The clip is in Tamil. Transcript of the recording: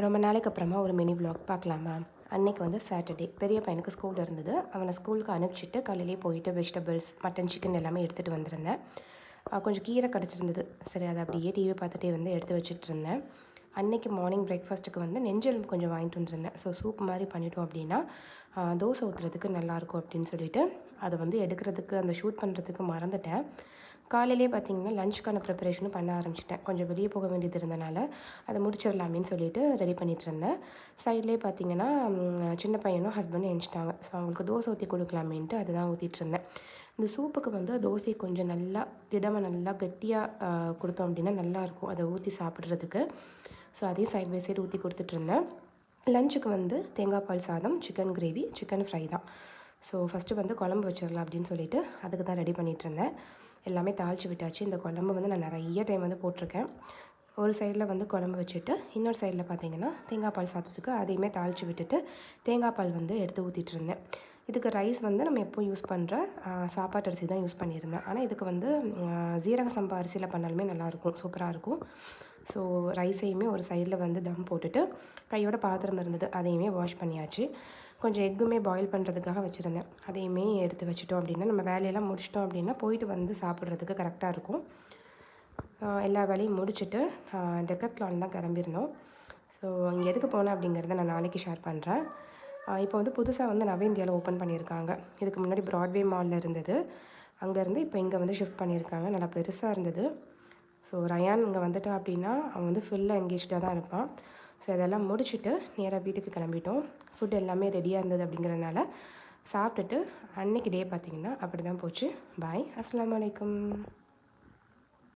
ரொம்ப நாளைக்கு அப்புறமா ஒரு மினி vlog பார்க்கலாமா? அன்னைக்கு வந்து சாட்டர்டே. பெரிய பையனுக்கு ஸ்கூல் இருந்தது. அவனை ஸ்கூலுக்கு அனுப்பிச்சிட்டு காலையிலேயே போயிட்டு வெஜிடபிள்ஸ், மட்டன், சிக்கன் எல்லாமே எடுத்துகிட்டு வந்திருந்தேன். கொஞ்சம் கீரை கிடச்சிருந்தது. சரி அதை அப்படியே டிவி பார்த்துட்டே வந்து எடுத்து வச்சுட்டு இருந்தேன். அன்னைக்கு மார்னிங் பிரேக்ஃபாஸ்ட்டுக்கு வந்து நெஞ்செலும்பு கொஞ்சம் வாங்கிட்டு வந்திருந்தேன். ஸோ சூப் மாதிரி பண்ணிட்டோம் அப்படின்னா தோசை ஊற்றுறதுக்கு நல்லாயிருக்கும் அப்படின்னு சொல்லிட்டு அதை வந்து எடுக்கிறதுக்கு அந்த ஷூட் பண்ணுறதுக்கு மறந்துட்டேன். காலையிலே பார்த்தீங்கன்னா லஞ்சுக்கான ப்ரிப்பரேஷனும் பண்ண ஆரம்பிச்சிட்டேன். கொஞ்சம் வெளியே போக வேண்டியது இருந்தனால அதை முடிச்சிடலாமேன்னு சொல்லிட்டு ரெடி பண்ணிகிட்டு இருந்தேன். சைட்லேயே பார்த்தீங்கன்னா சின்ன பையனும் ஹஸ்பண்டும் எழுந்துட்டாங்க. ஸோ அவங்களுக்கு தோசை ஊற்றி கொடுக்கலாமேன்ட்டு அதுதான் ஊற்றிட்டு இருந்தேன். இந்த சூப்புக்கு வந்து தோசையை கொஞ்சம் நல்லா திடமாக நல்லா கெட்டியாக கொடுத்தோம் அப்படின்னா நல்லாயிருக்கும் அதை ஊற்றி சாப்பிட்றதுக்கு. ஸோ அதையும் சைட் பை சைடு ஊற்றி கொடுத்துட்ருந்தேன். லஞ்சுக்கு வந்து தேங்காய் பால் சாதம், சிக்கன் கிரேவி, சிக்கன் ஃப்ரை தான். ஸோ ஃபஸ்ட்டு வந்து குழம்பு வச்சிடலாம் அப்படின்னு சொல்லிட்டு அதுக்கு தான் ரெடி பண்ணிகிட்ருந்தேன். எல்லாமே தாளித்து விட்டாச்சு. இந்த குழம்பு வந்து நான் நிறைய டைம் வந்து போட்டிருக்கேன். ஒரு சைடில் வந்து குழம்பு வச்சுட்டு இன்னொரு சைடில் பார்த்தீங்கன்னா தேங்காய் பால் சாதத்துக்கு அதையுமே தாளித்து விட்டுட்டு தேங்காய் பால் வந்து எடுத்து ஊற்றிட்டு இருந்தேன். இதுக்கு ரைஸ் வந்து நம்ம எப்போ யூஸ் பண்ணுற சாப்பாட்டு அரிசி தான் யூஸ் பண்ணியிருந்தேன். ஆனால் இதுக்கு வந்து ஜீரக சம்பா அரிசியில் பண்ணாலுமே நல்லாயிருக்கும், சூப்பராக இருக்கும். ஸோ ரைஸையுமே ஒரு சைடில் வந்து தம் போட்டுட்டு கையோட பாத்திரம் இருந்தது அதையுமே வாஷ் பண்ணியாச்சு. கொஞ்சம் எக்குமே பாயில் பண்ணுறதுக்காக வச்சுருந்தேன். அதையுமே எடுத்து வச்சுட்டோம் அப்படின்னா நம்ம வேலையெல்லாம் முடிச்சிட்டோம் அப்படின்னா போயிட்டு வந்து சாப்பிட்றதுக்கு கரெக்டாக இருக்கும். எல்லா வேலையும் முடிச்சுட்டு டெக்கத்லான் தான் கிளம்பியிருந்தோம். ஸோ இங்கே எதுக்கு போனேன் அப்படிங்கிறத நான் நாளைக்கு ஷேர் பண்ணுறேன். இப்போ வந்து புதுசாக வந்து நவ இந்தியாவில் ஓப்பன் பண்ணியிருக்காங்க. இதுக்கு முன்னாடி ப்ராட்வே மாலில் இருந்தது. அங்கேருந்து இப்போ இங்கே வந்து ஷிஃப்ட் பண்ணியிருக்காங்க. நல்லா பெருசாக இருந்தது. ஸோ ரயான் இங்கே வந்துட்டான் அப்படின்னா அவன் வந்து ஃபுல்லாக என்கேஜ்டாக தான் இருப்பான். ஸோ இதெல்லாம் முடிச்சுட்டு நேராக வீட்டுக்கு கிளம்பிட்டோம். ஃபுட் எல்லாமே ரெடியாக இருந்தது அப்படிங்கிறதுனால சாப்பிட்டுட்டு அன்றைக்கி டே பார்த்திங்கன்னா அப்படி தான் போச்சு. பாய். அஸ்ஸலாமு அலைக்கும்.